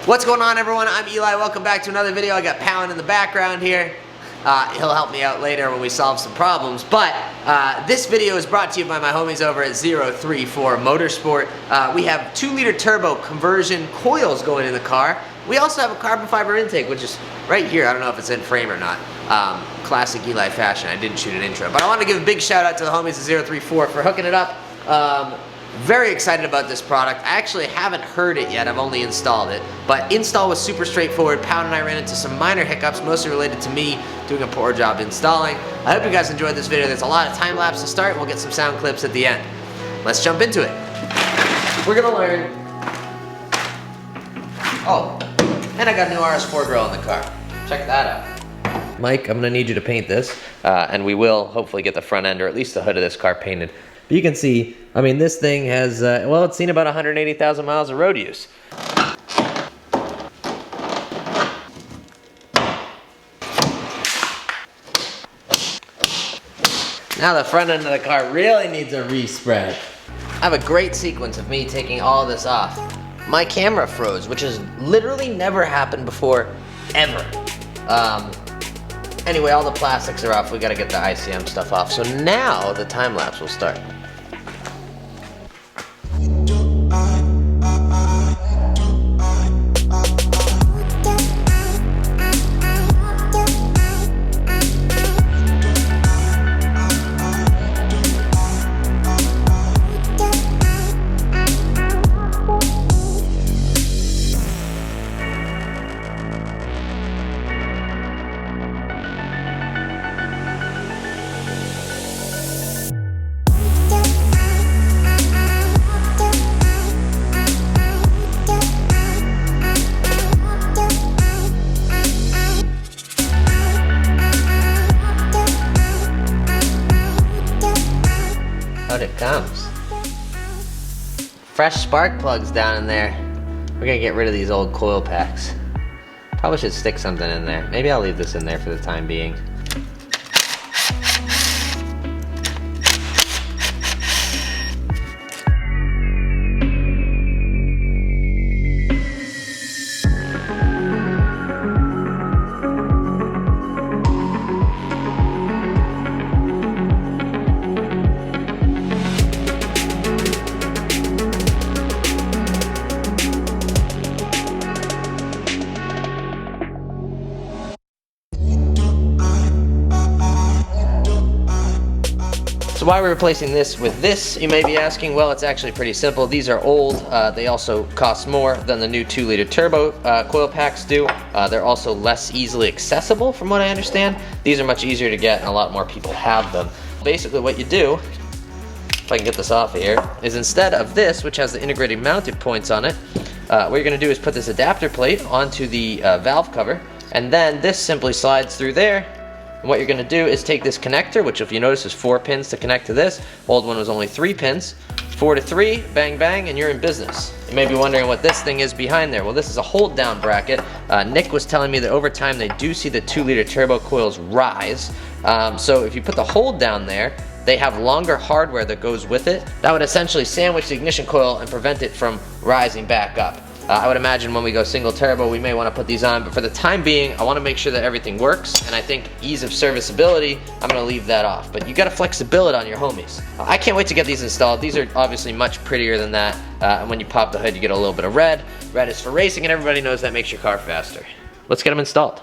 What's going on, everyone? I'm Eli. Welcome back to another video. I got Palin in the background here. He'll help me out later when we solve some problems. But this video is brought to you by my homies over at 034 Motorsport. We have 2-liter turbo conversion coils going in the car. We also have a carbon fiber intake, which is right here. I don't know if it's in frame or not. Classic Eli fashion. I didn't shoot an intro. But I want to give a big shout out to the homies at 034 for hooking it up. Very excited about this product. I actually haven't heard it yet, I've only installed it. But install was super straightforward. Pound and I ran into some minor hiccups, mostly related to me doing a poor job installing. I hope you guys enjoyed this video. There's a lot of time lapse to start, and we'll get some sound clips at the end. Let's jump into it. We're gonna learn. Oh, and I got a new RS4 grill in the car. Check that out. Mike, I'm gonna need you to paint this, and we will hopefully get the front end, or at least the hood of this car painted. But you can see, I mean, this thing has, well, it's seen about 180,000 miles of road use. Now the front end of the car really needs a respread. I have a great sequence of me taking all of this off. My camera froze, which has literally never happened before, ever. Anyway, all the plastics are off. We gotta get the ICM stuff off. So now the time lapse will start. Out it comes. Fresh spark plugs down in there. We're gonna get rid of these old coil packs. Probably should stick something in there. Maybe I'll leave this in there for the time being. So why are we replacing this with this, you may be asking? Well, it's actually pretty simple. These are old. They also cost more than the new 2-liter turbo coil packs do. They're also less easily accessible, from what I understand. These are much easier to get, and a lot more people have them. Basically what you do, if I can get this off of here, is instead of this, which has the integrated mounted points on it, what you're gonna do is put this adapter plate onto the valve cover, and then this simply slides through there. And what you're going to do is take this connector, which if you notice is 4 pins to connect to this. Old one was only 3 pins. 4 to 3, bang bang, and you're in business. You may be wondering what this thing is behind there. Well, this is a hold down bracket. Nick was telling me that over time they do see the 2-liter turbo coils rise. So if you put the hold down there, they have longer hardware that goes with it. That would essentially sandwich the ignition coil and prevent it from rising back up. I would imagine when we go single turbo, we may want to put these on, but for the time being, I want to make sure that everything works, and I think ease of serviceability, I'm going to leave that off. But you got to flex the billet on your homies. I can't wait to get these installed. These are obviously much prettier than that, and when you pop the hood, you get a little bit of red. Red is for racing, and everybody knows that makes your car faster. Let's get them installed.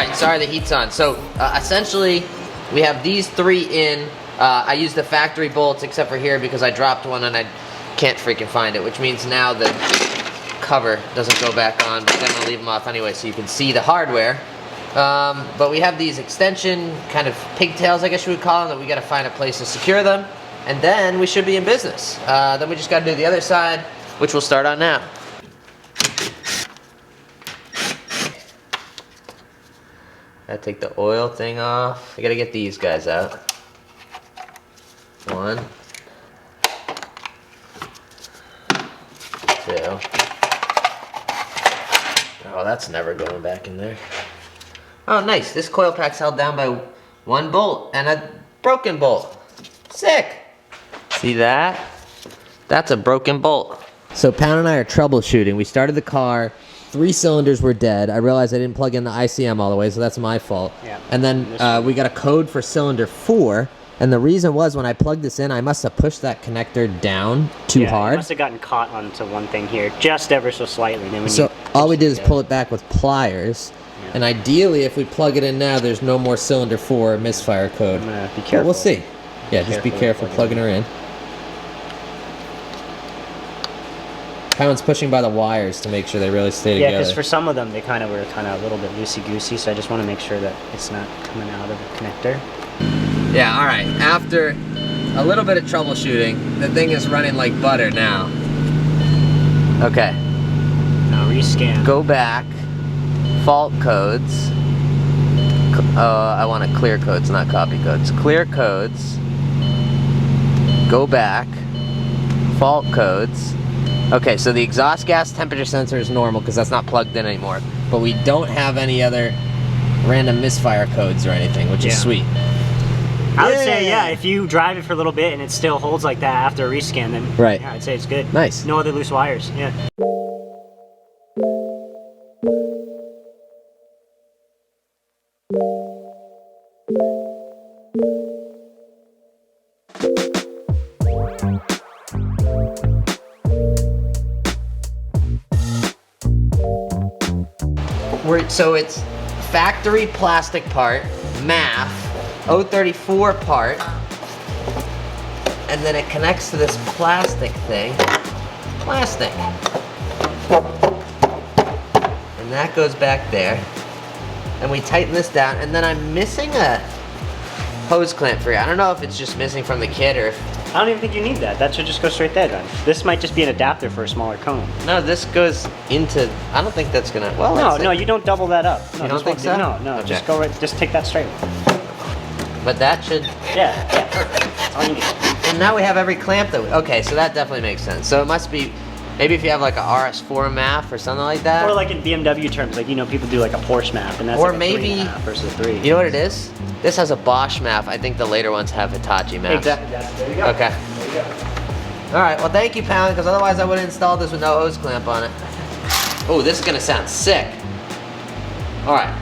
right, sorry the heat's on. So essentially, we have these 3 in. I used the factory bolts except for here because I dropped one and I can't freaking find it, which means now the cover doesn't go back on, but then I'll leave them off anyway so you can see the hardware. But we have these extension kind of pigtails, I guess you would call them, that we got to find a place to secure them, and then we should be in business. Then we just got to do the other side, which we'll start on now. Gotta take the oil thing off. I gotta get these guys out. 1, 2. Oh, that's never going back in there. Oh, nice. This coil pack's held down by 1 bolt and a broken bolt. Sick. See that? That's a broken bolt. So Pound and I are troubleshooting. We started the car. 3 cylinders were dead. I realized I didn't plug in the ICM all the way, so that's my fault. Yeah. And then we got a code for cylinder 4, and the reason was when I plugged this in, I must have pushed that connector down too hard. You must have gotten caught onto one thing here, just ever so slightly. Then when so all we did is pull it back with pliers, and ideally, if we plug it in now, there's no more cylinder 4 misfire code. Be careful. But we'll see. Yeah, just be careful plugging her in. Pound's pushing by the wires to make sure they really stay together. Yeah, because for some of them, they were a little bit loosey-goosey, so I just want to make sure that it's not coming out of the connector. Yeah, all right. After a little bit of troubleshooting, the thing is running like butter now. Okay. Now rescan. Go back. Fault codes. I want to clear codes, not copy codes. Clear codes. Go back. Fault codes. Okay, so the exhaust gas temperature sensor is normal because that's not plugged in anymore. But we don't have any other random misfire codes or anything, which is sweet. I would say, yeah, if you drive it for a little bit and it still holds like that after a rescan, then yeah, I'd say it's good. Nice. No other loose wires, yeah. So it's factory plastic part, MAF, 034 part, and then it connects to this plastic thing, and that goes back there, and we tighten this down, and then I'm missing a hose clamp for you. I don't know if it's just missing from the kit or if... I don't even think you need that. That should just go straight there then. This might just be an adapter for a smaller cone. No, this goes into... I don't think that's gonna... Well, no, you don't double that up. No, you don't think so? No, okay. Just go right... Just take that straight. But that should... Yeah, perfect. That's all you need. And now we have every clamp that we... Okay, so that definitely makes sense. So it must be... Maybe if you have like a RS4 MAF or something like that. Or like in BMW terms, like, you know, people do like a Porsche MAF, and that's or like maybe, a 3.5 versus a 3. You know what it is? This has a Bosch MAF. I think the later ones have Hitachi MAFs. Exactly. There you go. Okay. There you go. All right. Well, thank you, Pound, because otherwise I would have installed this with no hose clamp on it. Oh, this is gonna sound sick. All right.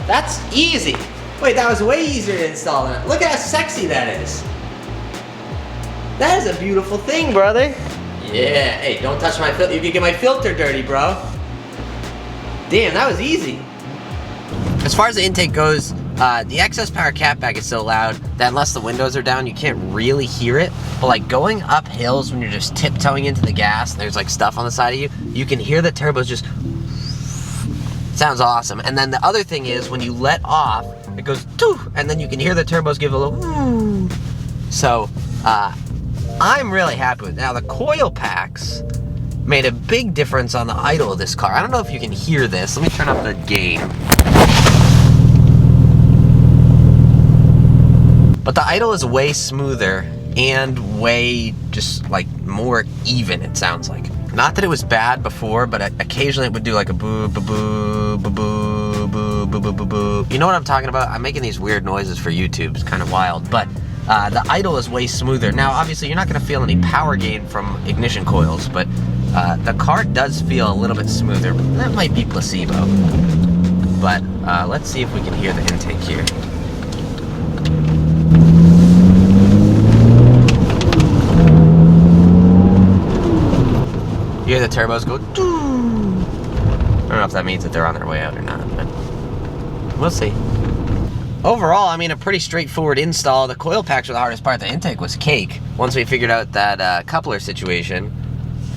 That's easy. Wait, that was way easier to install than it. Look at how sexy that is. That is a beautiful thing, brother. Yeah, hey, don't touch my filter. You can get my filter dirty, bro. Damn, that was easy. As far as the intake goes, the excess power catback is so loud that unless the windows are down, you can't really hear it. But like going up hills when you're just tiptoeing into the gas and there's like stuff on the side of you, you can hear the turbos just... It sounds awesome. And then the other thing is when you let off, it goes doo, and then you can hear the turbos give a little woo. So, I'm really happy with it. Now the coil packs made a big difference on the idle of this car. I don't know if you can hear this. Let me turn up the gain. But the idle is way smoother and way just like more even, it sounds like. Not that it was bad before, but occasionally it would do like a boo, boo, boo, boo, boo, boo, boo, boo, boo, boo. You know what I'm talking about? I'm making these weird noises for YouTube. It's kind of wild, but the idle is way smoother. Now, obviously, you're not going to feel any power gain from ignition coils, but the car does feel a little bit smoother. That might be placebo. But let's see if we can hear the intake here. You hear the turbos go doo. I don't know if that means that they're on their way out or not, but We'll see. Overall, I mean, a pretty straightforward install. The coil packs were the hardest part. The intake was cake once we figured out that coupler situation.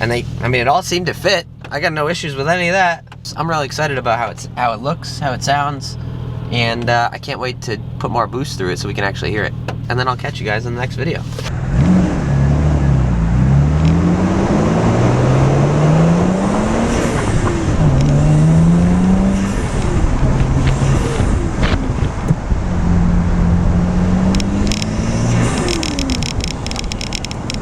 And I mean, it all seemed to fit. I got no issues with any of that. I'm really excited about how it looks, how it sounds, and I can't wait to put more boost through it so we can actually hear it. And then I'll catch you guys in the next video.